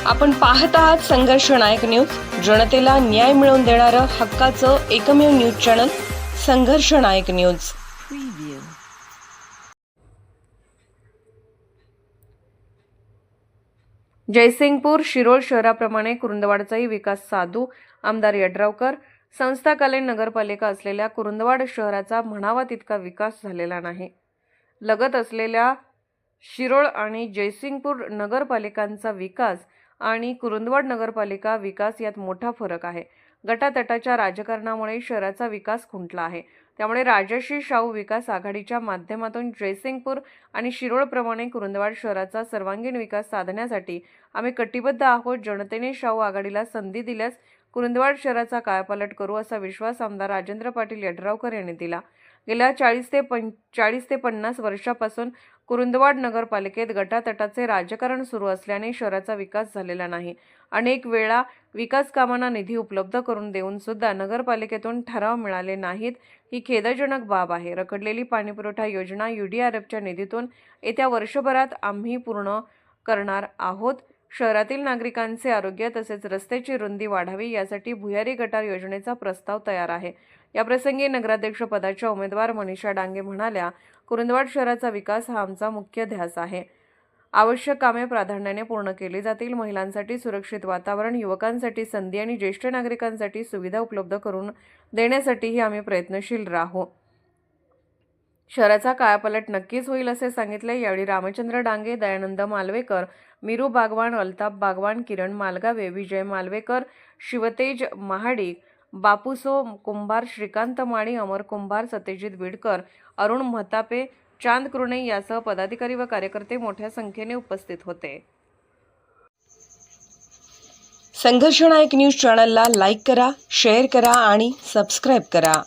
आपण पाहत आहात संघर्ष नायक न्यूज, जनतेला न्याय मिळवून देणारं हक्काचं एकमेव न्यूज चॅनल संघर्ष नायक न्यूज। जयसिंगपूर शिरोळ शहराप्रमाणे कुरुंदवाडचाही विकास साधू आमदार यड्रावकर संस्था कल्याण नगरपालिका असलेल्या कुरुंदवाड शहराचा म्हणावा तितका विकास झालेला नाही। लगत असलेल्या शिरोळ आणि जयसिंगपूर नगरपालिकांचा विकास आणि कुरुंदवाड नगरपालिका विकास यात मोठा फरक आहे। गटातटाच्या राजकारणामुळे शहराचा विकास खुंटला आहे। त्यामुळे राजश्री शाहू विकास आघाडीच्या माध्यमातून जयसिंगपूर आणि शिरोळप्रमाणे कुरुंदवाड शहराचा सर्वांगीण विकास साधण्यासाठी आम्ही कटिबद्ध आहोत। जनतेने शाहू आघाडीला संधी दिल्यास कुरुंदवाड शहराचा कायापालट करू असा विश्वास आमदार राजेंद्र पाटील यड्रावकर यांनी दिला। गेल्या 40 ते 50 वर्षापासून कुरुंदवाड नगरपालिकेत गटातटाचे राजकारण सुरू असल्याने शहराचा विकास झालेला नाही। अनेक वेळा विकास कामांना निधी उपलब्ध करून देऊन सुद्धा नगरपालिकेतून ठराव मिळाले नाहीत, ही खेदजनक बाब आहे। रखडलेली पाणीपुरवठा योजना UDRFच्या निधीतून येत्या वर्षभरात आम्ही पूर्ण करणार आहोत। शहरातील नागरिकांचे आरोग्य तसेच रस्त्याची रुंदी वाढावी यासाठी भुयारी गटार योजनेचा प्रस्ताव तयार आहे। याप्रसंगी नगराध्यक्ष पदाच्या उमेदवार मनीषा डांगे म्हणाल्या, कुरुंदवाड शहराचा विकास हा आमचा मुख्य ध्यास आहे। आवश्यक कामे प्राधान्याने पूर्ण केली जातील। महिलांसाठी सुरक्षित वातावरण, युवकांसाठी संधी आणि ज्येष्ठ नागरिकांसाठी सुविधा उपलब्ध करून देण्यासाठीही आम्ही प्रयत्नशील राहू। शहराचा कायापालट नक्कीच होईल असे सांगितले। यावेळी रामचंद्र डांगे, दयानंद मालवेकर, मीरू बागवान, अल्ताफ बागवान, किरण मालगावे, विजय मालवेकर, शिवतेज महाडिक, बापूसो कुंभार, श्रीकांत माळी, अमर कुंभार, सत्यजित बिडकर, अरुण महतापे, चांद कृणे यासह पदाधिकारी व कार्यकर्ते मोठ्या संख्येने उपस्थित होते। संघर्ष नायक न्यूज चॅनलला लाईक करा, शेअर करा आणि सबस्क्राईब करा।